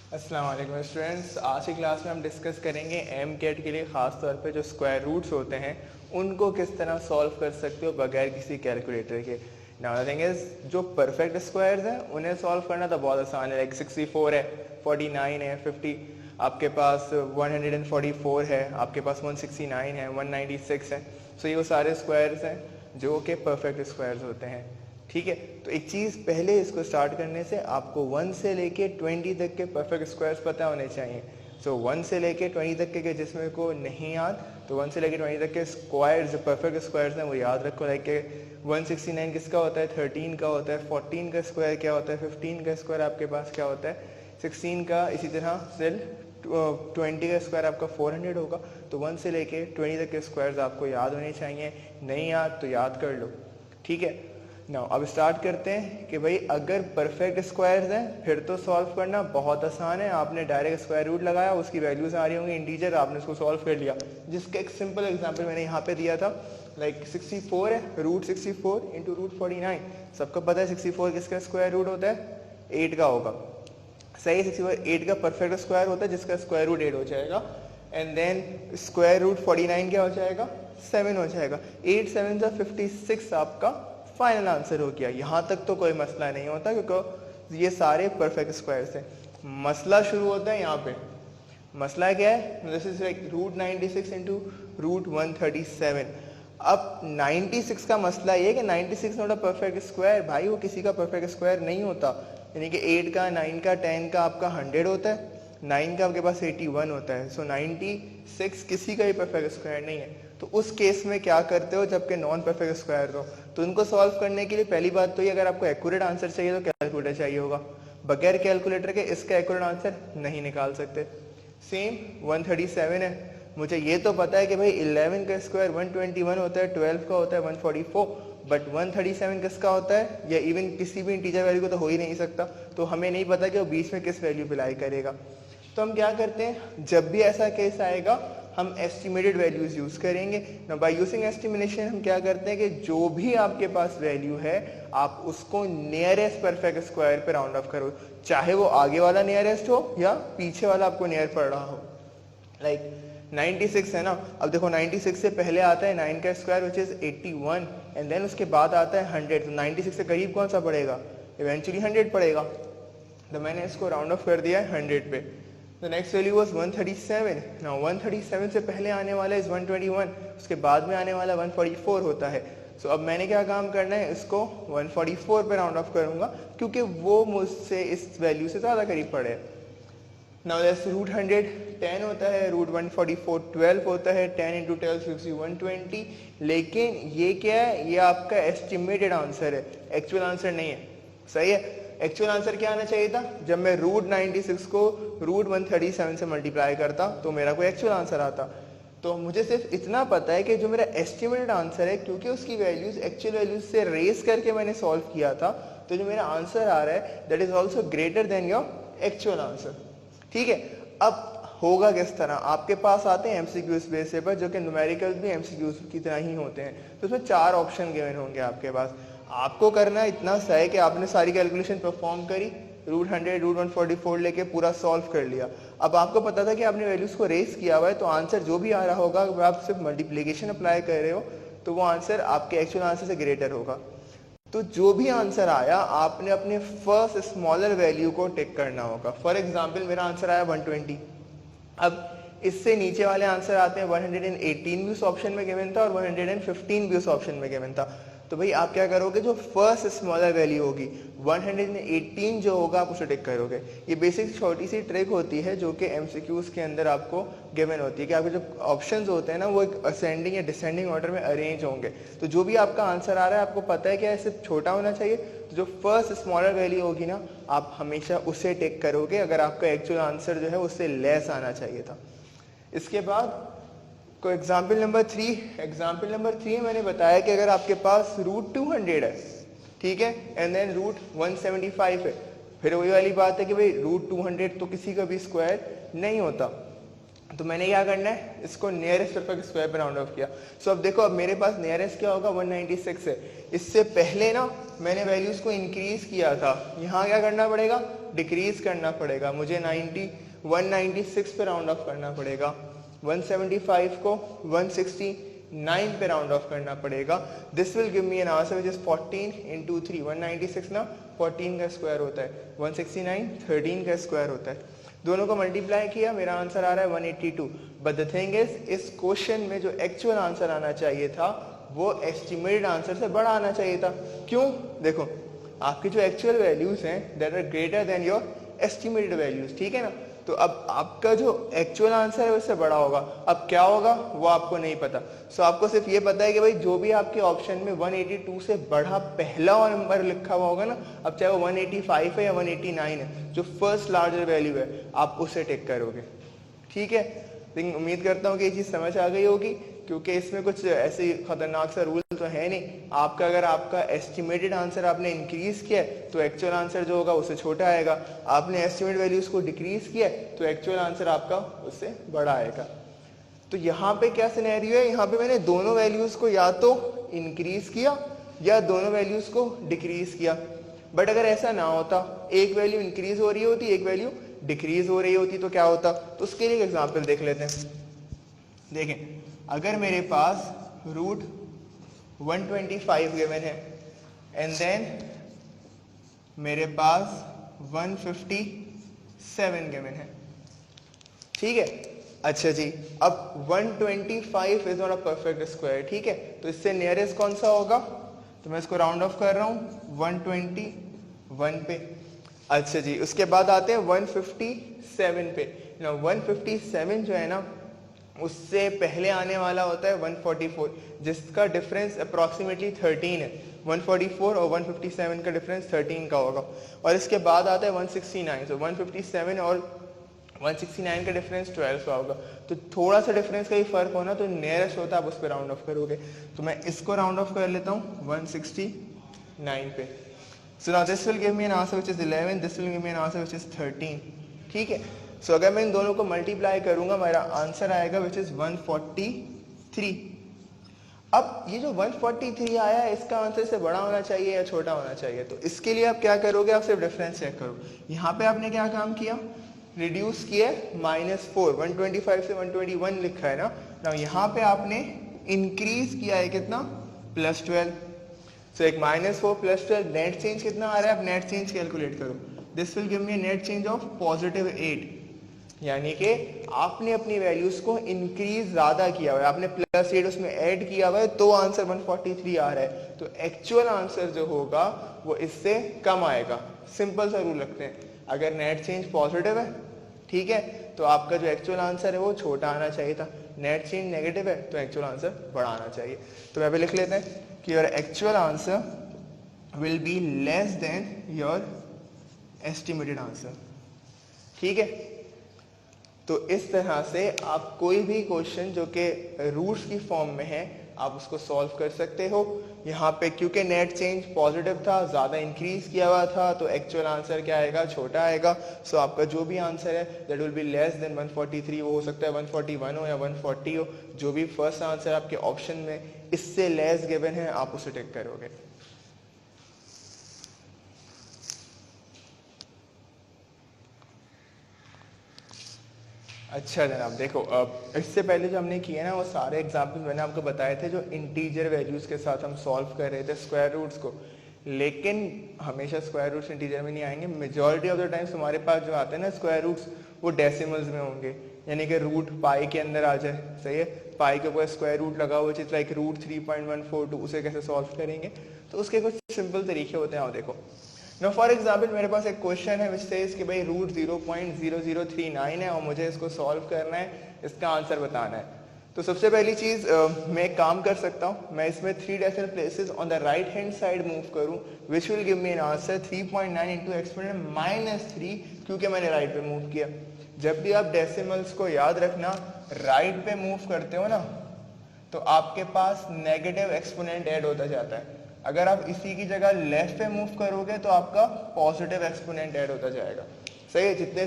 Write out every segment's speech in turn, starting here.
अस्सलाम वालेकुम स्टूडेंट्स, आज की क्लास में हम डिस्कस करेंगे एम कैट के लिए ख़ास तौर पे जो स्क्वायर रूट्स होते हैं उनको किस तरह सॉल्व कर सकते हो बगैर किसी कैलकुलेटर के। नाउ द थिंग इज, जो परफेक्ट स्क्वायर्स हैं उन्हें सॉल्व करना तो बहुत आसान है। लाइक 64 है, 49 है, 50, आपके पास 144 है, आपके पास 169 है, 196 है। सो ये वो सारे स्क्वायर्स हैं जो कि परफेक्ट स्क्वायर्स होते हैं। ठीक है, तो एक चीज़ पहले इसको स्टार्ट करने से आपको 1 से लेके 20 तक के परफेक्ट स्क्वायर्स पता होने चाहिए। सो 1 से लेके 20 तक के जिसमें को नहीं याद, तो 1 से लेके 20 तक के स्क्वायर्स जो परफेक्ट स्क्वायर्स हैं वो याद रखो। लाइक के 169 किसका होता है, 13 का होता है। 14 का स्क्वायर क्या होता है, 15 का स्क्वायर आपके पास क्या होता है, 16 का। इसी तरह सिल 20 का स्क्वायर आपका 400 होगा। तो 1 से लेके 20 तक के स्क्वायर्स आपको याद होने चाहिए। नहीं याद तो याद कर लो। ठीक है, नाउ अब स्टार्ट करते हैं कि भाई अगर परफेक्ट स्क्वायर्स हैं फिर तो सॉल्व करना बहुत आसान है। आपने डायरेक्ट स्क्वायर रूट लगाया, उसकी वैल्यूज आ रही होंगी इंटीजर, आपने उसको सॉल्व कर लिया। जिसका एक सिंपल एग्जांपल मैंने यहाँ पे दिया था। लाइक 64 है, रूट 64 इंटू रूट 49। सबको पता है 64 किसका स्क्वायर रूट होता है, 8 का होगा। सही, 64 8 का परफेक्ट स्क्वायर होता है जिसका स्क्वायर रूट 8 हो जाएगा। एंड देन स्क्वायर रूट 49 क्या हो जाएगा, 7 हो जाएगा। 8 7 जा 56 आपका फाइनल आंसर हो गया। यहाँ तक तो कोई मसला नहीं होता क्योंकि ये सारे परफेक्ट स्क्वायर्स हैं। मसला शुरू होता है यहाँ पे। मसला क्या है, this is like root 96 into root 137। अब 96 का मसला ये कि 96 नॉट अ परफेक्ट स्क्वायर। भाई वो किसी का परफेक्ट स्क्वायर नहीं होता। यानी कि 8 का, 9 का, 10 का आपका 100 होता है, 9 का आपके पास 81 होता है। सो 96 किसी का भी परफेक्ट स्क्वायर नहीं है। तो उस केस में क्या करते हो जबकि नॉन परफेक्ट स्क्वायर हो, तो उनको सॉल्व करने के लिए पहली बात तो ये, अगर आपको एक्यूरेट आंसर चाहिए तो कैलकुलेटर चाहिए होगा। बगैर कैलकुलेटर के इसका एक्यूरेट आंसर नहीं निकाल सकते। सेम 137 है, मुझे ये तो पता है कि भाई 11 का स्क्वायर 121 होता है, 12 का होता है 144, बट 137 किसका होता है, या इवन किसी भी इंटीजर वैल्यू को तो हो ही नहीं सकता। तो हमें नहीं पता कि वो बीच में किस वैल्यू पे लाई करेगा। तो हम क्या करते हैं, जब भी ऐसा केस आएगा हम एस्टिमेटेड वैल्यूज यूज करेंगे। ना बाय यूजिंग एस्टिमेशन हम क्या करते हैं कि जो भी आपके पास वैल्यू है आप उसको नियरेस्ट परफेक्ट स्क्वायर पे राउंड ऑफ करो, चाहे वो आगे वाला नियरेस्ट हो या पीछे वाला आपको नियर पड़ रहा हो। लाइक 96 है ना, अब देखो 96 से पहले आता है 9 का square which is 81, and then उसके बाद आता है 100। तो 96 से करीब कौन सा पड़ेगा, इवेंचुअली 100 पड़ेगा। तो मैंने इसको राउंड ऑफ कर दिया है 100 पे। The next value was 137. Now 137 से पहले आने वाला is 121, उसके बाद में आने वाला 144 होता है। So अब मैंने क्या काम करना है, इसको 144 पे राउंड ऑफ करूंगा क्योंकि वो मुझसे इस वैल्यू से ज़्यादा करीब पड़े। Now that's रूट 100 10 होता है, रूट 144 12 होता है, 10 इंटू 12 120। लेकिन ये क्या है, ये आपका एस्टिमेटेड आंसर है, एक्चुअल आंसर नहीं है। सही है, एक्चुअल आंसर क्या आना चाहिए था, जब मैं रूट 96 को रूट 137 से मल्टीप्लाई करता तो मेरा कोई एक्चुअल आंसर आता। तो मुझे सिर्फ इतना पता है कि जो मेरा एस्टिमेटेड आंसर है, क्योंकि उसकी वैल्यूज एक्चुअल वैल्यूज से रेस करके मैंने सॉल्व किया था, तो जो मेरा आंसर आ रहा है that is also greater than your actual answer. ठीक है, अब होगा किस तरह, आपके पास आते हैं एमसीक्यूज बेस पर, जो कि न्यूमेरिकल्स भी एमसीक्यूज की तरह ही होते हैं। तो उसमें 4 ऑप्शन गिवन होंगे आपके पास। आपको करना इतना सा है कि आपने सारी कैलकुलेशन परफॉर्म करी, रूट 100 रूट 144 लेके पूरा सॉल्व कर लिया। अब आपको पता था कि आपने वैल्यूज को रेस किया हुआ है, तो आंसर जो भी आ रहा होगा, अगर आप सिर्फ मल्टीप्लीकेशन अप्लाई कर रहे हो तो वो आंसर आपके एक्चुअल आंसर से ग्रेटर होगा। तो जो भी आंसर आया आपने अपने फर्स्ट स्मॉलर वैल्यू को टिक करना होगा। फॉर एग्जाम्पल मेरा आंसर आया 120। अब इससे नीचे वाले आंसर आते हैं 118 भी उस ऑप्शन में गिवन था और 115 भी उस ऑप्शन में गिवन था। तो भाई आप क्या करोगे, जो फर्स्ट स्मॉलर वैल्यू होगी 118 जो होगा आप उसे टिक करोगे। ये बेसिक छोटी सी ट्रिक होती है जो कि एमसीक्यूज के अंदर आपको गिवन होती है कि आपके जो ऑप्शंस होते हैं ना वो एक असेंडिंग या डिसेंडिंग ऑर्डर में अरेंज होंगे। तो जो भी आपका आंसर आ रहा है आपको पता है कि ऐसे छोटा होना चाहिए, तो जो फर्स्ट स्मॉलर वैल्यू होगी ना आप हमेशा उसे टिक करोगे अगर आपका एक्चुअल आंसर जो है उससे लेस आना चाहिए था। इसके बाद को एग्जाम्पल नंबर 3 मैंने बताया कि अगर आपके पास रूट 200 है, ठीक है, एंड देन रूट 175 है, फिर वही वाली बात है कि भाई रूट 200 तो किसी का भी स्क्वायर नहीं होता। तो मैंने क्या करना है, इसको नियरेस्ट परफेक्ट स्क्वायर पे राउंड ऑफ किया। सो अब देखो, अब मेरे पास नियरेस्ट क्या होगा, 196 है। इससे पहले ना मैंने वैल्यूज को इंक्रीज किया था, यहाँ क्या करना पड़ेगा, डिक्रीज करना पड़ेगा, मुझे 196 पे राउंड ऑफ करना पड़ेगा, 175 को 169 पे राउंड ऑफ करना पड़ेगा। This will give me an answer which is 14 into 3, 196 ना 14 का स्क्वायर होता है, 169 13 का स्क्वायर होता है, दोनों को मल्टीप्लाई किया, मेरा आंसर आ रहा है 182। बट द थिंग इज, इस क्वेश्चन में जो एक्चुअल आंसर आना चाहिए था वो एस्टिमेटेड आंसर से बड़ा आना चाहिए था। क्यों? देखो, आपकी जो एक्चुअल वैल्यूज हैं that are greater than your estimated values, ठीक है ना। तो अब आपका जो एक्चुअल आंसर है उससे बड़ा होगा। अब क्या होगा वो आपको नहीं पता। सो आपको सिर्फ ये पता है कि भाई जो भी आपके ऑप्शन में 182 से बड़ा पहला नंबर लिखा हुआ होगा ना, अब चाहे वो 185 है या 189 है, जो फर्स्ट लार्जर वैल्यू है आप उसे टिक करोगे, ठीक है। लेकिन उम्मीद करता हूँ कि ये चीज़ समझ आ गई होगी, क्योंकि इसमें कुछ ऐसी खतरनाक सा रूल तो है नहीं। आपका अगर आपका एस्टिमेटेड आंसर आपने इंक्रीज किया है तो एक्चुअल आंसर जो होगा उससे छोटा आएगा, आपने एस्टिमेट वैल्यूज को डिक्रीज किया है तो एक्चुअल आंसर आपका उससे बड़ा आएगा। तो यहाँ पे क्या सिनेरियो है, यहाँ पे मैंने दोनों वैल्यूज को या तो इंक्रीज किया या दोनों वैल्यूज को डिक्रीज किया। बट अगर ऐसा ना होता, एक वैल्यू इंक्रीज हो रही होती, एक वैल्यू डिक्रीज हो रही होती, तो क्या होता? तो उसके लिए एक एग्जाम्पल देख लेते हैं। देखें, अगर मेरे पास रूट 125 गिवन है एंड देन मेरे पास 157 गिवन है, ठीक है। अच्छा जी, अब 125 is not a perfect square, ठीक है, तो इससे नियरेस्ट कौन सा होगा? तो मैं इसको राउंड ऑफ कर रहा हूँ 121 पे। अच्छा जी, उसके बाद आते हैं 157 पे। 157 जो है ना, उससे पहले आने वाला होता है 144, जिसका डिफरेंस अप्रॉक्सीमेटली 13 है। 144 और 157 का डिफरेंस 13 का होगा। और इसके बाद आता है 169, तो 157 और 169 का डिफरेंस 12 का होगा। तो थोड़ा सा डिफरेंस का ही फर्क होना, तो नियरेस्ट होता है, आप उस पर राउंड ऑफ करोगे। तो मैं इसको राउंड ऑफ कर लेता हूँ 169 पे। So now this will give me an answer which is 11, this will give me an answer which is 13, ठीक है। सो अगर मैं इन दोनों को मल्टीप्लाई करूंगा, मेरा आंसर आएगा विच इज 143। अब ये जो 143 आया है, इसका आंसर से बड़ा होना चाहिए या छोटा होना चाहिए? तो इसके लिए आप क्या करोगे, आप सिर्फ डिफरेंस चेक करो। यहाँ पे आपने क्या काम किया, रिड्यूस किया -4, 125 से 121 लिखा है ना। ना यहाँ पे आपने इंक्रीज किया है कितना, +12। सो एक -4 +12, नेट चेंज कितना आ रहा है? आप नेट चेंज कैलकुलेट करो। This will give me net change of +8, यानी कि आपने अपनी वैल्यूज को इंक्रीज ज्यादा किया हुआ है, आपने +8 उसमें ऐड किया हुआ है, तो आंसर 143 आ रहा है। तो एक्चुअल आंसर जो होगा वो इससे कम आएगा। सिंपल सा रूल रखते हैं, अगर नेट चेंज पॉजिटिव है, ठीक है, तो आपका जो एक्चुअल आंसर है वो छोटा आना चाहिए था। नेट चेंज नेगेटिव है तो एक्चुअल आंसर बड़ा आना चाहिए। तो यहाँ पे लिख लेते हैं कि your actual answer will be less than your estimated answer, ठीक है। तो इस तरह से आप कोई भी क्वेश्चन जो कि रूट्स की फॉर्म में है, आप उसको सॉल्व कर सकते हो। यहाँ पे क्योंकि नेट चेंज पॉजिटिव था, ज़्यादा इंक्रीज किया हुआ था, तो एक्चुअल आंसर क्या आएगा, छोटा आएगा। सो आपका जो भी आंसर है that will be less than 143, वो हो सकता है 141 हो या 140 हो। जो भी फर्स्ट आंसर आपके ऑप्शन में इससे लेस गिवन है, आप उसे टिक करोगे। अच्छा जनाब, देखो इससे पहले जो हमने किए ना, वो सारे एग्जाम्पल्स मैंने आपको बताए थे जो इंटीजर वैल्यूज के साथ हम सॉल्व कर रहे थे स्क्वायर रूट्स को। लेकिन हमेशा स्क्वायर रूट्स इंटीजर में नहीं आएंगे। मेजॉरिटी ऑफ द टाइम्स हमारे पास जो आते हैं ना स्क्वायर रूट्स, वो डेसिमल्स में होंगे, यानी कि रूट पाई के अंदर आ जाए, सही है। पाई के ऊपर स्क्वायर रूट लगा हुआ, चीज लाइक √3.142, उसे कैसे सॉल्व करेंगे? तो उसके कुछ सिंपल तरीके होते हैं। आओ देखो, नो फॉर एग्जाम्पल मेरे पास एक क्वेश्चन है विच सेज कि भाई √0.0039 है और मुझे इसको सॉल्व करना है, इसका आंसर बताना है। तो सबसे पहली चीज मैं एक काम कर सकता हूँ, मैं इसमें 3 decimal places on the right hand side move करूँ, which will give me an answer 3.9 into exponent -3, क्योंकि मैंने राइट पे मूव किया। जब भी आप डेसिमल्स को याद रखना, राइट पे मूव करते हो ना, तो आपके पास नेगेटिव एक्सपोनेंट ऐड होता जाता है। अगर आप इसी की जगह लेफ्ट पे मूव करोगे तो आपका पॉजिटिव एक्सपोनेंट ऐड होता जाएगा, सही है। जितने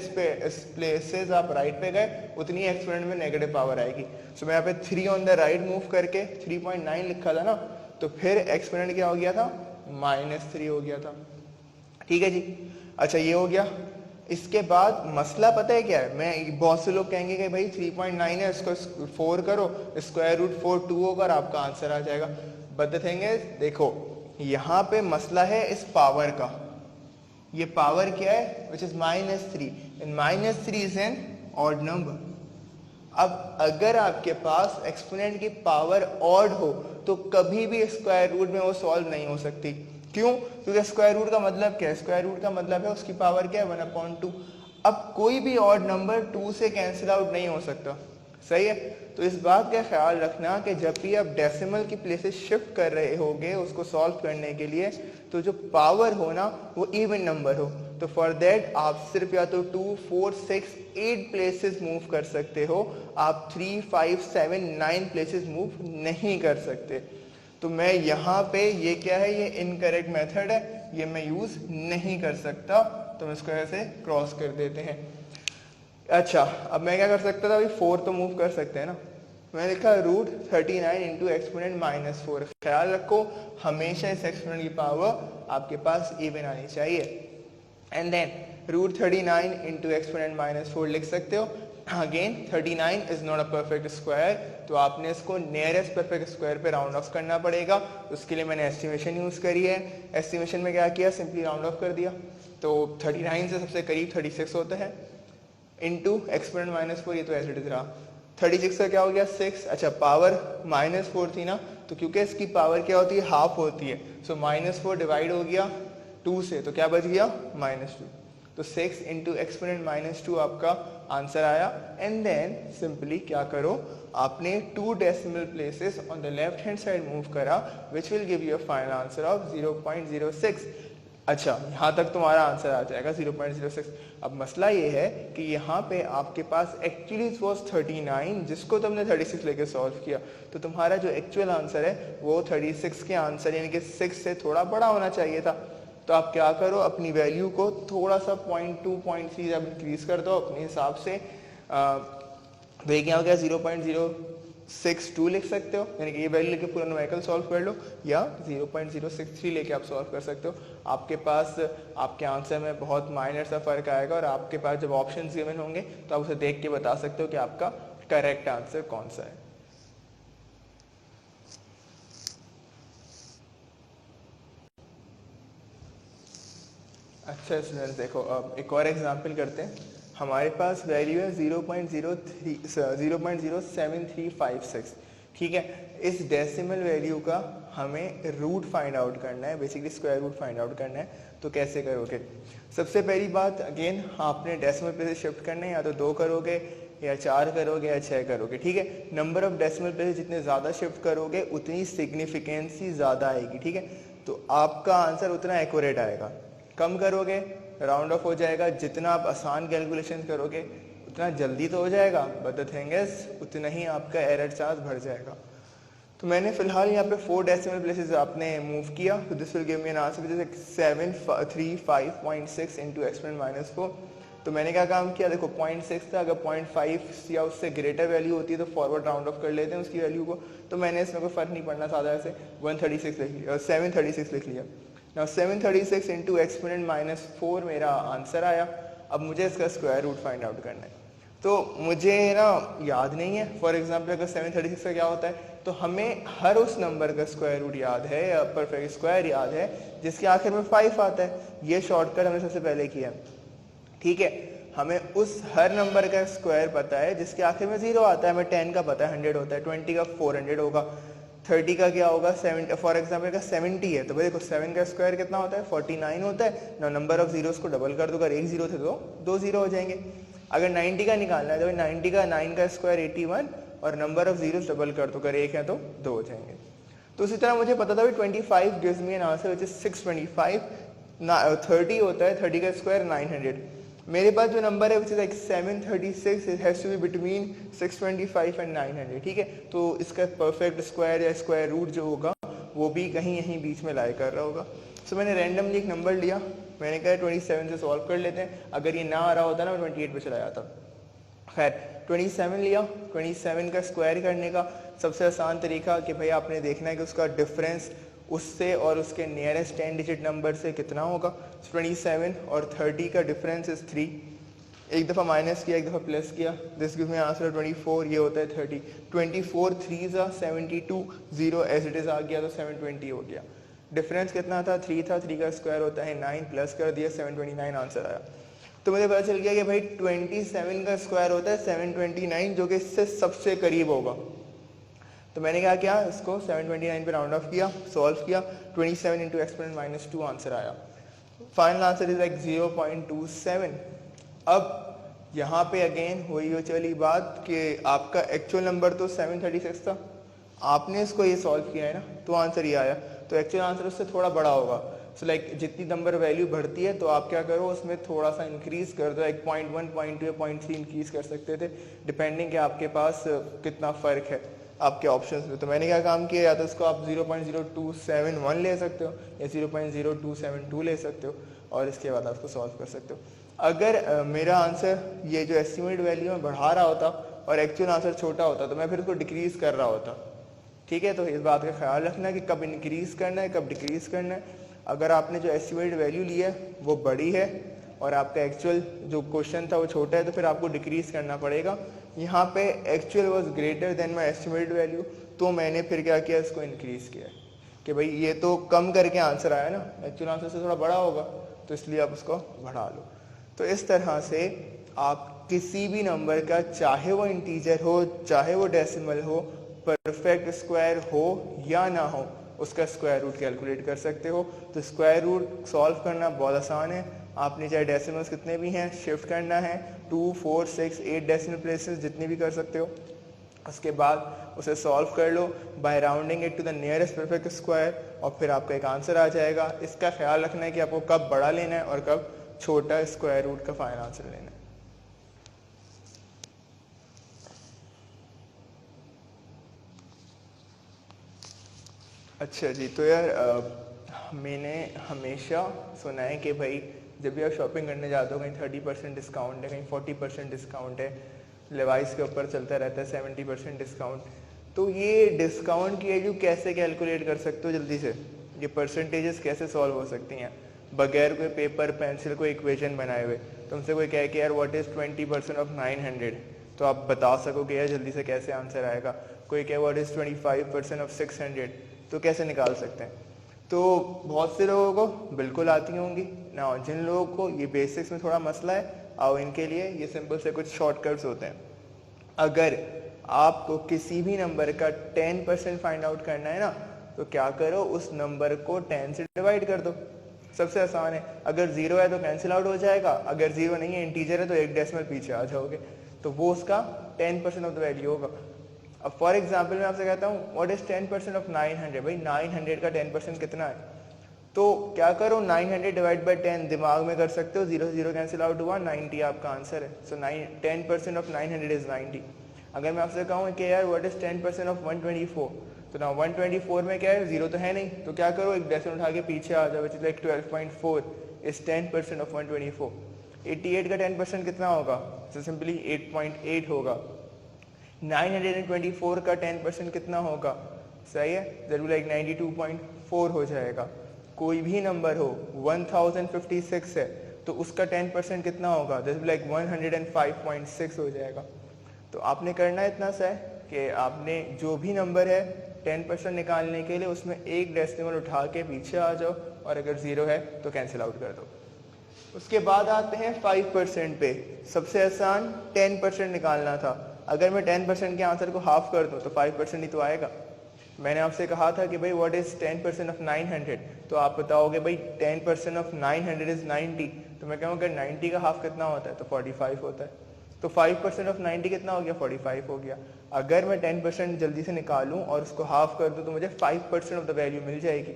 प्लेसेस आप राइट पे गए, उतनी एक्सपोनेंट में नेगेटिव पावर आएगी। सो मैं यहाँ पे 3 ऑन द राइट मूव करके 3.9 लिखा था ना, तो फिर एक्सपोनेंट क्या हो गया था, -3 हो गया था, ठीक है जी। अच्छा ये हो गया। इसके बाद मसला पता है क्या है, मैं बहुत से लोग कहेंगे कि भाई 3.9 है, इसको 4 करो, स्क्वायर रूट 4 2 होगा और आपका आंसर आ जाएगा। बट द थिंग इज, देखो यहाँ पे मसला है इस पावर का। ये पावर क्या है, which is -3, and -3 is an odd number. अब अगर आपके पास एक्सपोनेंट की पावर ऑड हो तो कभी भी स्क्वायर रूट में वो सॉल्व नहीं हो सकती। क्यों? क्योंकि स्क्वायर रूट का मतलब क्या है, स्क्वायर रूट का मतलब है उसकी पावर क्या है, 1/2। अब कोई भी ऑड नंबर 2 से कैंसिल आउट नहीं हो सकता, सही है। तो इस बात का ख्याल रखना कि जब भी आप डेसिमल की प्लेसेस शिफ्ट कर रहे होगे उसको सॉल्व करने के लिए, तो जो पावर हो ना वो इवन नंबर हो। तो फॉर दैट आप सिर्फ या तो 2, 4, 6, 8 प्लेसेस मूव कर सकते हो, आप 3, 5, 7, 9 प्लेसेस मूव नहीं कर सकते। तो मैं यहाँ पे ये क्या है, ये इनकरेक्ट मेथड है, ये मैं यूज नहीं कर सकता, तो हम इसको ऐसे क्रॉस कर देते हैं। अच्छा, अब मैं क्या कर सकता था, अभी 4 तो मूव कर सकते हैं ना। मैंने लिखा √39 इंटू एक्सपोनेंट -4। ख्याल रखो हमेशा इस एक्सपोनेंट की पावर आपके पास इवन आनी चाहिए। एंड देन √39 इंटू एक्सपोनेंट -4 लिख सकते हो। Again 39 is not a perfect square, तो आपने इसको नियरेस्ट परफेक्ट स्क्वायर पे राउंड ऑफ करना पड़ेगा। उसके लिए मैंने एस्टिमेशन यूज करी है। एस्टिमेशन में क्या किया, सिंपली राउंड ऑफ कर दिया। तो 39 से सबसे करीब 36 होता है, इंटू एक्सपोनेंट -4, ये तो ऐसे इट रहा। 36 का क्या हो गया, 6। अच्छा, पावर -4 थी ना, तो क्योंकि इसकी पावर क्या होती है, हाफ होती है, सो -4 डिवाइड हो गया 2 से, तो क्या बच गया, -2। तो 6 इंटू एक्सपोनेंट -2 आपका आंसर आया। एंड देन सिंपली क्या करो, आपने 2 decimal places on the left hand side move करा, which will give you a final answer of 0.06। अच्छा, यहाँ तक तुम्हारा आंसर आ जाएगा 0.06। अब मसला ये है कि यहाँ पे आपके पास एक्चुअली वॉज 39, जिसको तुमने 36 लेके सॉल्व किया, तो तुम्हारा जो एक्चुअल आंसर है वो 36 के आंसर यानी कि 6 से थोड़ा बड़ा होना चाहिए था। तो आप क्या करो, अपनी वैल्यू को थोड़ा सा 0.2, 0.3 आप इंक्रीज कर दो अपने हिसाब से। तो ये क्या हो गया, 0.062 लिख सकते हो, यानी कि ये वैल्यू लेके पूरा न्यूमेरिकल सॉल्व कर लो, या 0.063 लेके आप सॉल्व कर सकते हो। आपके पास आपके आंसर में बहुत माइनर सा फर्क आएगा, और आपके पास जब ऑप्शन गिवन होंगे तो आप उसे देख के बता सकते हो कि आपका करेक्ट आंसर कौन सा है। अच्छा स्टूडेंट्स, देखो अब एक और एग्जाम्पल करते हैं। हमारे पास वैल्यू है 0.07356, ठीक है। इस डेसिमल वैल्यू का हमें रूट फाइंड आउट करना है, basically square root find out करना है। तो कैसे करोगे, सबसे पहली बात अगेन आपने डेसिमल प्लेसेस शिफ्ट करने हैं, या तो 2 करोगे या 4 करोगे या 6 करोगे, ठीक है। नंबर ऑफ डेसिमल प्लेसेस जितने ज़्यादा शिफ्ट करोगे उतनी सिग्निफिकेंसी ज़्यादा आएगी, ठीक है। तो आपका आंसर उतना एक्यूरेट आएगा। कम करोगे राउंड ऑफ हो जाएगा, जितना आप आसान कैलकुलेशन करोगे उतना जल्दी तो हो जाएगा, बट द थिंग इज उतना ही आपका एरर चांस बढ़ जाएगा। तो मैंने फिलहाल यहाँ पे 4 डेसिमल प्लेसेस आपने मूव किया, तो this will give me an answer which is 735.6 into exponent -4। तो मैंने क्या काम किया, देखो 0.6 था, अगर 0.5 या उससे ग्रेटर वैल्यू होती है तो फॉरवर्ड राउंड ऑफ कर लेते हैं उसकी वैल्यू को। तो मैंने इसमें कोई फर्क नहीं पड़ना, सादा से 136 लिख लिया, 736 लिख लिया। Now 736 इंटू एक्सपोनेंट -4 मेरा आंसर आया। अब मुझे इसका स्क्वायर रूट फाइंड आउट करना है। तो मुझे ना याद नहीं है, फॉर एग्जांपल अगर 736 का क्या होता है, तो हमें हर उस नंबर का स्क्वायर रूट याद है या परफेक्ट स्क्वायर याद है जिसके आखिर में 5 आता है। ये शॉर्टकट हमने सबसे पहले किया, ठीक है। हमें उस हर नंबर का स्क्वायर पता है जिसके आखिर में 0 आता है। हमें 10 का पता है 100 होता है, 20 का 400 होगा, 30 का क्या होगा 70, फॉर एग्जाम्पल का 70 है तो भाई देखो 7 का स्क्वायर कितना होता है 49 होता है ना। नंबर ऑफ जीरोस को डबल कर दो, अगर 1 0 थे तो 2 0 हो जाएंगे। अगर 90 का निकालना है तो भाई 90 का 9 का स्क्वायर 81 और नंबर ऑफ जीरोस डबल कर दो, अगर 1 है तो 2 हो जाएंगे। तो उसी तरह मुझे पता था भाई 25 gives me an answer which is 625। 30 होता है, 30 का स्क्वायर 900। मेरे पास जो नंबर है which is like 736, it has to be between 625 and 900, ठीक है। तो इसका परफेक्ट स्क्वायर या स्क्वायर रूट जो होगा वो भी कहीं यहीं बीच में लाई कर रहा होगा। सो मैंने रैंडमली एक नंबर लिया, मैंने कहा 27 से सॉल्व कर लेते हैं। अगर ये ना आ रहा होता ना 28 पे चला जाता। खैर 27 लिया, 27 का स्क्वायर करने का सबसे आसान तरीका कि भाई आपने देखना है कि उसका डिफरेंस उससे और उसके नियरेस्ट 10 डिजिट नंबर से कितना होगा। 27 और 30 का डिफरेंस इज 3, एक दफ़ा माइनस किया एक दफ़ा प्लस किया, दिस गिव्स मी आंसर 24, ये होता है 30। 24 3 72, 0 एज इट इज़ आ गया तो 720 हो गया। डिफरेंस कितना था, 3 था, 3 का स्क्वायर होता है 9, प्लस कर दिया 729 आंसर आया। तो मुझे पता चल गया कि भाई 27 का स्क्वायर होता है 729, जो कि इससे सबसे करीब होगा। तो मैंने क्या किया, इसको 729 पे राउंड ऑफ किया, सॉल्व किया, 27 इंटू एक्सपोनेंट -2 आंसर आया। Final answer is like 0.27। अब यहाँ पे अगेन वही चली बात कि आपका एक्चुअल नंबर तो 736 था, आपने इसको ये सॉल्व किया है ना, तो आंसर ये आया। तो एक्चुअल आंसर उससे थोड़ा बड़ा होगा। सो लाइक जितनी नंबर वैल्यू बढ़ती है तो आप क्या करो, उसमें थोड़ा सा इंक्रीज कर दो, एक 0.1, 0.2 या 0.3 इंक्रीज कर सकते थे, डिपेंडिंग कि आपके पास कितना फ़र्क है आपके ऑप्शंस में। तो मैंने क्या काम किया, या तो इसको आप 0.0271 ले सकते हो या 0.0272 ले सकते हो, और इसके बाद आप उसको सॉल्व कर सकते हो। अगर मेरा आंसर ये जो एस्टिमेट वैल्यू में बढ़ा रहा होता और एक्चुअल आंसर छोटा होता तो मैं फिर उसको डिक्रीज कर रहा होता। ठीक है, तो इस बात का ख्याल रखना कि कब इंक्रीज करना है कब डिक्रीज करना है। अगर आपने जो एस्टिमेट वैल्यू ली है वो बड़ी है और आपका एक्चुअल जो क्वेश्चन था वो छोटा है, तो फिर आपको डिक्रीज करना पड़ेगा। यहाँ पे actual was greater than my estimated value, तो मैंने फिर क्या किया, इसको इंक्रीज किया कि भाई ये तो कम करके आंसर आया ना, एक्चुअल आंसर से थोड़ा बड़ा होगा, तो इसलिए आप उसको बढ़ा लो। तो इस तरह से आप किसी भी नंबर का, चाहे वो इंटीजर हो चाहे वो डेसिमल हो, परफेक्ट स्क्वायर हो या ना हो, उसका स्क्वायर रूट कैलकुलेट कर सकते हो। तो स्क्वायर रूट सॉल्व करना बहुत आसान है। आपने चाहे डेसिमल्स कितने भी हैं शिफ्ट करना है, 2, 4, 6, 8 डेसिमल प्लेसेस जितने भी कर सकते हो। उसके बाद उसे सॉल्व कर लो by rounding it to the nearest perfect square, और फिर आपका एक आंसर आ जाएगा। इसका ख्याल रखना है कि आपको कब बड़ा लेना है और कब छोटा स्क्वायर रूट का फाइनल आंसर लेना है। अच्छा जी, तो यार मैंने हमेशा सुना है कि भाई जब भी आप शॉपिंग करने जाते हो, कहीं 30% डिस्काउंट है, कहीं 40% डिस्काउंट है, लेवाइस के ऊपर चलता रहता है 70% डिस्काउंट। तो ये डिस्काउंट की वैल्यू कैसे कैलकुलेट कर सकते हो जल्दी से, ये परसेंटेजेस कैसे सॉल्व हो सकती हैं बगैर कोई पेपर पेंसिल को इक्वेशन बनाए हुए। तुमसे कोई कहे कि यार व्हाट इज़ 20% ऑफ 900, तो आप बता सकोगे यार जल्दी से कैसे आंसर आएगा। कोई कहे व्हाट इज़ 25% ऑफ 600, तो कैसे निकाल सकते हैं। तो बहुत से लोगों को बिल्कुल आती होंगी ना, जिन लोगों को ये बेसिक्स में थोड़ा मसला है, और इनके लिए ये सिंपल से कुछ शॉर्टकट्स होते हैं। अगर आपको किसी भी नंबर का 10% फाइंड आउट करना है ना, तो क्या करो, उस नंबर को 10 से डिवाइड कर दो, सबसे आसान है। अगर 0 है तो कैंसिल आउट हो जाएगा, अगर 0 नहीं है इंटीजर है तो एक डेसिमल पीछे आ जाओगे, तो वो उसका 10% ऑफ द वैल्यू होगा। अब फॉर एग्जाम्पल मैं आपसे कहता हूँ व्हाट इज 10% ऑफ 900, भाई 900 का 10% कितना है, तो क्या करो 900 डिवाइड बाई 10 दिमाग में कर सकते हो, 0 से 0 कैंसिल आउट हुआ, 90 आपका आंसर है। सो 10% ऑफ 900 इज 90। अगर मैं आपसे कहूँ कि यार व्हाट इज 10% ऑफ 124, तो ना 124 में क्या है, 0 तो है नहीं, तो क्या करो एक डेसिमल उठा के पीछे आ जाओ, लाइक 12.4 इज 10% ऑफ 124। 88 का 10% कितना होगा, तो सिंपली 8.8 होगा। 924 का 10% कितना होगा, सही है, दैट लाइक 92.4 हो जाएगा। कोई भी नंबर हो 1056 है तो उसका 10% कितना होगा, दैट लाइक 105.6 हो जाएगा। तो आपने करना इतना सा है कि आपने जो भी नंबर है 10% निकालने के लिए उसमें एक डेसिमल उठा के पीछे आ जाओ, और अगर 0 है तो कैंसिल आउट कर दो। उसके बाद आते हैं 5% पे। सबसे आसान 10% निकालना था। अगर मैं 10% के आंसर को हाफ कर दूं तो 5% ही तो आएगा। मैंने आपसे कहा था कि भाई व्हाट इज 10% ऑफ 900, तो आप बताओगे भाई 10% ऑफ 900 इज 90, तो मैं कहूँगा 90 का हाफ कितना होता है, तो 45 होता है। तो 5% ऑफ 90 कितना हो गया, 45 हो गया। अगर मैं 10% जल्दी से निकालूं और उसको हाफ कर दूं तो मुझे 5% ऑफ द वैल्यू मिल जाएगी।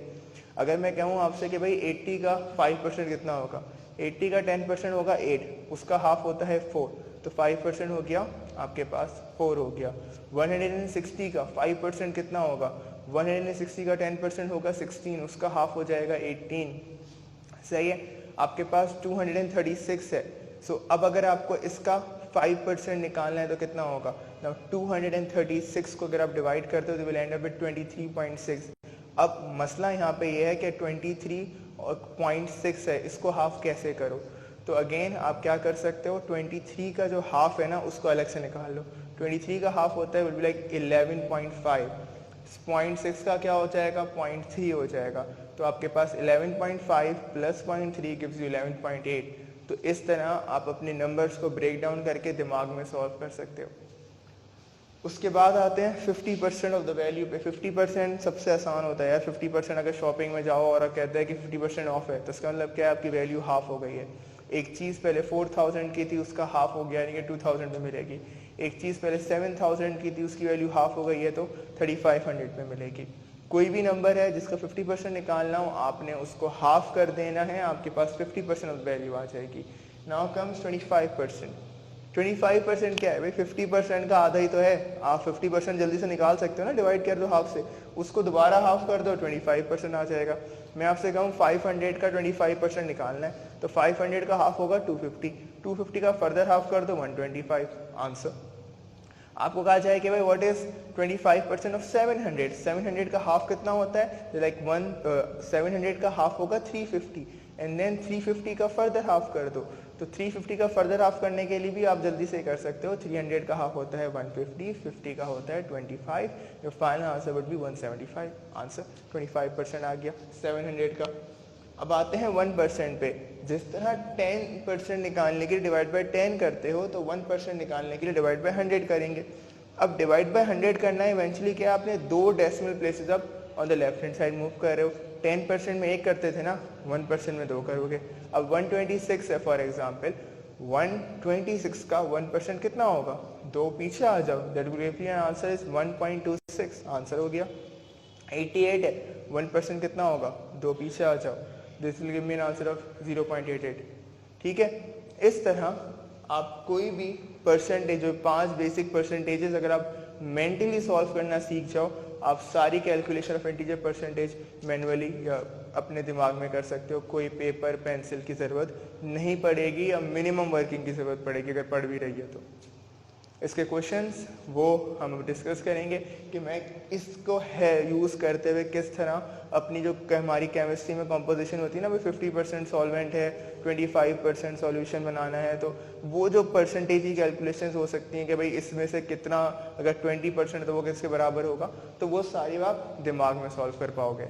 अगर मैं कहूँ आपसे कि भाई 80 का 5% कितना होगा, 80 का 10% होगा 8, उसका हाफ होता है 4, तो 5% हो गया आपके पास 4 हो गया। 160 का 5% कितना होगा, 160 का 10% होगा 16, उसका हाफ हो जाएगा 18, सही है। आपके पास 236 है। सो अब अगर आपको इसका 5% निकालना है तो कितना होगा, नाउ 236 को अगर आप डिवाइड करते हो तो विल एंड अप विद 23.6। अब मसला यहाँ पे ये है कि 23 और 0.6 है, इसको हाफ कैसे करो। तो अगेन आप क्या कर सकते हो, 23 का जो हाफ है ना उसको अलग से निकाल लो। 23 का हाफ होता है विल बी लाइक 11.5, 0.6 का क्या हो जाएगा, 0.3 हो जाएगा। तो आपके पास 11.5 प्लस 0.3 गिव्स यू 11.8। तो इस तरह आप अपने नंबर्स को ब्रेक डाउन करके दिमाग में सॉल्व कर सकते हो। उसके बाद आते हैं 50% ऑफ द वैल्यू पे। 50% सबसे आसान होता है यार। 50% अगर शॉपिंग में जाओ और कहते हैं कि 50% ऑफ है, तो इसका मतलब क्या है, आपकी वैल्यू हाफ हो गई है। एक चीज़ पहले 4000 की थी, उसका हाफ हो गया, यानी कि 2000 में मिलेगी। एक चीज़ पहले 7000 की थी, उसकी वैल्यू हाफ हो गई है, तो 3500 में मिलेगी। कोई भी नंबर है जिसका 50% निकालना हो, आपने उसको हाफ कर देना है, आपके पास 50% ऑफ वैल्यू आ जाएगी। Now comes 25%। 25% क्या है भाई, 50% का आधा ही तो है। आप 50% जल्दी से निकाल सकते हो ना, डिवाइड कर दो हाफ से, उसको दोबारा हाफ कर दो, 25% आ जाएगा। मैं आपसे कहूँ 500 का 25% निकालना है, तो 500 का हाफ होगा 250, 250 का फर्दर हाफ कर दो 125। आंसर आपको कहा जाए कि भाई व्हाट इज 25% ऑफ 700। 700 का हाफ कितना होता है, लाइक 700 का हाफ होगा 350, एंड देन 350 का फर्दर हाफ कर दो। तो 350 का फर्दर हाफ करने के लिए भी आप जल्दी से कर सकते हो। 300 का हाफ होता है 150, 50 का होता है 25, your final answer would be 175। Answer 25% आ गया 700 का। अब आते हैं 1% पे। जिस तरह 10% निकालने के लिए डिवाइड बाय 10 करते हो, तो 1% निकालने के लिए डिवाइड बाय 100 करेंगे। अब डिवाइड बाय 100 करना है, इवेंचुअली क्या आपने 2 डेसिमल प्लेसेस अब on the left hand side move कर रहे हो। 10% में 1 करते थे ना, 1% में 2 करोगे। अब 126 है फॉर एग्जाम्पल, 126 का 1% कितना होगा, 2 पीछे आ जाओ, that will give you an answer is 1.26। Answer हो गया। 88 है, 1% कितना होगा, 2 पीछे आ जाओ, this will give me an answer of 0.88। ठीक है, इस तरह आप कोई भी परसेंटेज, जो 5 बेसिक परसेंटेजेस अगर आप मेंटली सॉल्व करना सीख जाओ, आप सारी calculation of integer percentage manually या अपने दिमाग में कर सकते हो। कोई पेपर पेंसिल की ज़रूरत नहीं पड़ेगी, या मिनिमम वर्किंग की ज़रूरत पड़ेगी अगर पढ़ भी रही है तो। इसके क्वेश्चंस वो हम डिस्कस करेंगे कि मैं इसको है यूज़ करते हुए किस तरह अपनी जो हमारी केमिस्ट्री में कंपोजिशन होती है ना, वो 50% सॉल्वेंट है, 25% सॉल्यूशन बनाना है, तो वो जो परसेंटेज की कैलकुलेशंस हो सकती हैं कि भाई इसमें से कितना, अगर 20% तो वो किसके बराबर होगा, तो वो सारी आप दिमाग में सॉल्व कर पाओगे।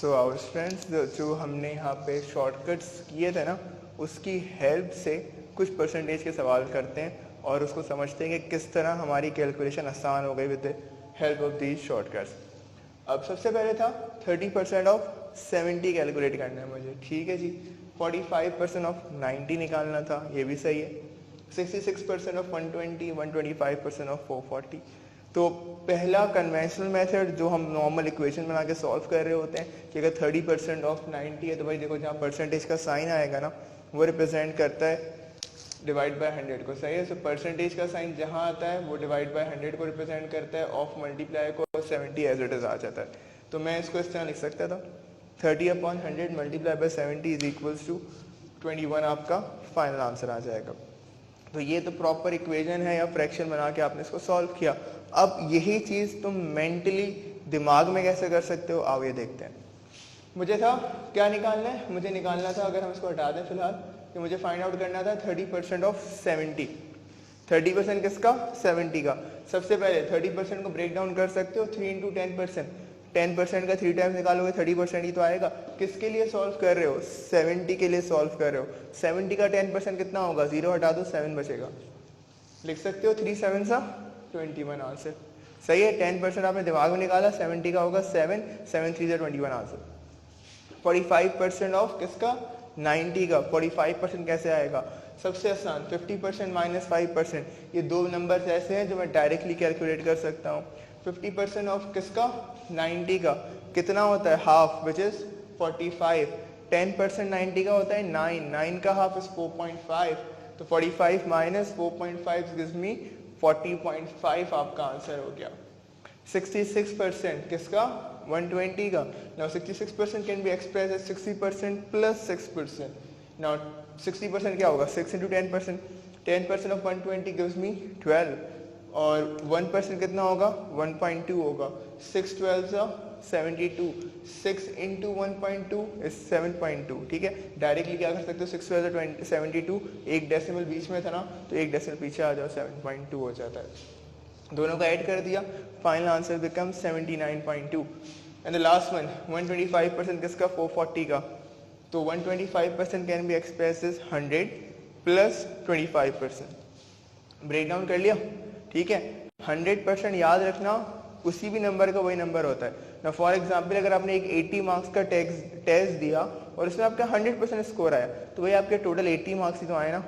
सो आवर फ्रेंड्स, जो हमने यहाँ पे शॉर्टकट्स किए थे ना, उसकी हेल्प से कुछ परसेंटेज के सवाल करते हैं और उसको समझते हैं कि किस तरह हमारी कैलकुलेशन आसान हो गई with the help of these shortcuts. अब सबसे पहले था 30% ऑफ 70 कैलकुलेट करना है मुझे, ठीक है जी। 45% ऑफ 90 निकालना था, ये भी सही है। 66% ऑफ 120, 125% ऑफ 440। तो पहला कन्वेंशनल मेथड जो हम नॉर्मल इक्वेशन बना के सॉल्व कर रहे होते हैं कि अगर 30% ऑफ 90 है, तो भाई देखो जहाँ परसेंटेज का साइन आएगा ना, वो रिप्रेजेंट करता है डिवाइड बाय 100 को, सही है। सो परसेंटेज का साइन जहाँ आता है वो डिवाइड बाय 100 को रिप्रेजेंट करता है, ऑफ मल्टीप्लाई को 70 एज इट इज आ जाता है। तो मैं इसको इस तरह लिख सकता था, 30/100 multiply by 70 is equals to 21। आपका फाइनल आंसर आ जाएगा। तो ये तो प्रॉपर इक्वेशन है या फ्रैक्शन बना के आपने इसको सॉल्व किया। अब यही चीज़ तुम मेंटली दिमाग में कैसे कर सकते हो, आओ ये देखते हैं। मुझे था क्या निकालना है, मुझे निकालना था, अगर हम इसको हटा दें फिलहाल, कि मुझे फाइंड आउट करना था 30% ऑफ 70। 30% किसका, 70 का। सबसे पहले 30% को ब्रेक डाउन कर सकते हो 3 इंटू 10%। 10% का 3 टाइम्स निकालोगे 30% ही तो आएगा। किसके लिए सॉल्व कर रहे हो, 70 के लिए सॉल्व कर रहे हो। 70 का 10% कितना होगा, 0 हटा दो 7 बचेगा, लिख सकते हो 3 7 सा 21 आंसर। सही है, 10% आपने दिमाग में निकाला, 70 का होगा 7, 7 3 21 आंसर। 45% ऑफ किसका, 90 का। 45% कैसे आएगा, सबसे आसान 50% माइनस 5%। ये दो नंबर ऐसे हैं जो मैं डायरेक्टली कैलकुलेट कर सकता हूँ। 50% ऑफ किसका, 90 का, कितना होता है, हाफ, विच इज 45। 10% 90 का होता है 9, 9 का हाफ इज 4.5, तो 45 माइनस 4.5 गिव्स मी 40.5, आपका आंसर हो गया। 66% किसका, 120 का। Now 66% can be expressed as 60% plus 6%. Now 60% क्या होगा, 6 into 10%। 10% ऑफ 120 गिव्स मी 12 और 1% कितना होगा 1.2 होगा 6 12 72 6 इंटू 1.2 इज 7.2 ठीक है। डायरेक्टली क्या कर सकते हो 6 12 72 एक डेसिमल बीच में था ना तो एक डेसिमल पीछे आ जाओ 7.2 हो जाता है। दोनों का ऐड कर दिया final answer become 79.2 and the last one 125% किसका 440 का तो 125% can be express is 100 plus 25%। Break down कर लिया ठीक है। 100% याद रखना उसी भी नंबर का वही नंबर होता है ना। फॉर एग्जाम्पल अगर आपने एक 80 मार्क्स का टेस्ट दिया और उसमें आपका 100% स्कोर आया तो वही आपके टोटल 80 मार्क्स ही तो आए ना।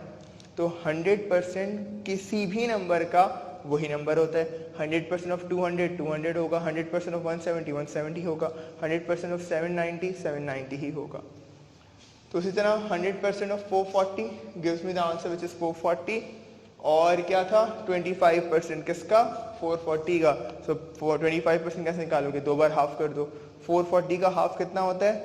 तो 100% किसी भी नंबर का वही नंबर होता है। 100% ऑफ 200 200 होगा, 100% ऑफ 170 170 होगा, 100% ऑफ 790 790 ही होगा। तो इसी तरह 100% of 440 gives me the answer which is 440 और क्या था 25% किसका 440 का। सो 25% कैसे निकालोगे दो बार हाफ कर दो। 440 का हाफ कितना होता है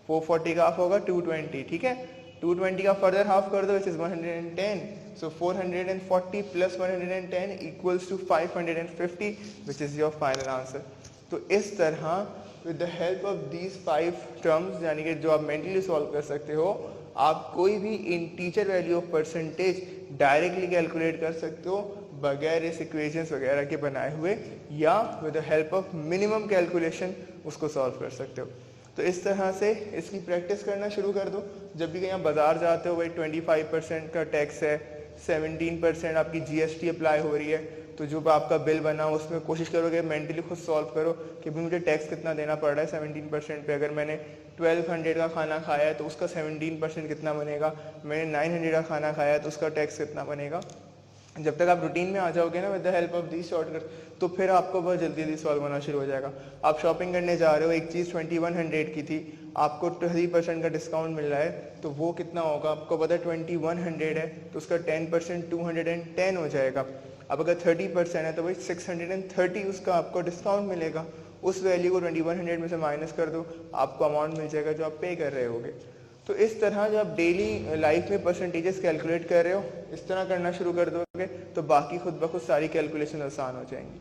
440 का हाफ होगा 220 ठीक है। 220 का फर्दर हाफ कर दो which is 110 so 440 plus 110 equals to 550 which is your final answer. तो इस तरह with the help of these 5 terms यानी कि जो आप मेंटली सॉल्व कर सकते हो आप कोई भी integer value of percentage directly calculate कर सकते हो बगैर इस इक्वेशंस वगैरह के बनाए हुए या with the help of minimum calculation उसको सॉल्व कर सकते हो। तो इस तरह से इसकी प्रैक्टिस करना शुरू कर दो। जब भी कहीं बाजार जाते हो भाई 25% का टैक्स है 17% आपकी GST अप्लाई हो रही है तो जो आपका बिल बना उसमें कोशिश करोगे मेंटली खुद सॉल्व करो कि भाई मुझे टैक्स कितना देना पड़ रहा है 17% पे। अगर मैंने 1200 का खाना खाया है तो उसका 17% कितना बनेगा, मैंने 900 का खाना खाया है तो उसका टैक्स कितना बनेगा। जब तक आप रूटीन में आ जाओगे ना with the help of this shortcut तो फिर आपको बहुत जल्दी जल्दी सॉल्व होना शुरू हो जाएगा। आप शॉपिंग करने जा रहे हो एक चीज़ 2100 की थी आपको 30% का डिस्काउंट मिल रहा है तो वो कितना होगा आपको पता है 2100 है तो उसका 10% 210 हो जाएगा। अब अगर 30% है तो भाई 630 उसका आपको डिस्काउंट मिलेगा। उस वैल्यू को 2100 में से माइनस कर दो आपको अमाउंट मिल जाएगा जो आप पे कर रहे होगे। तो इस तरह जब आप डेली लाइफ में परसेंटेजेस कैलकुलेट कर रहे हो इस तरह करना शुरू कर दोगे तो बाकी खुद ब खुद सारी कैलकुलेशन आसान हो जाएंगी।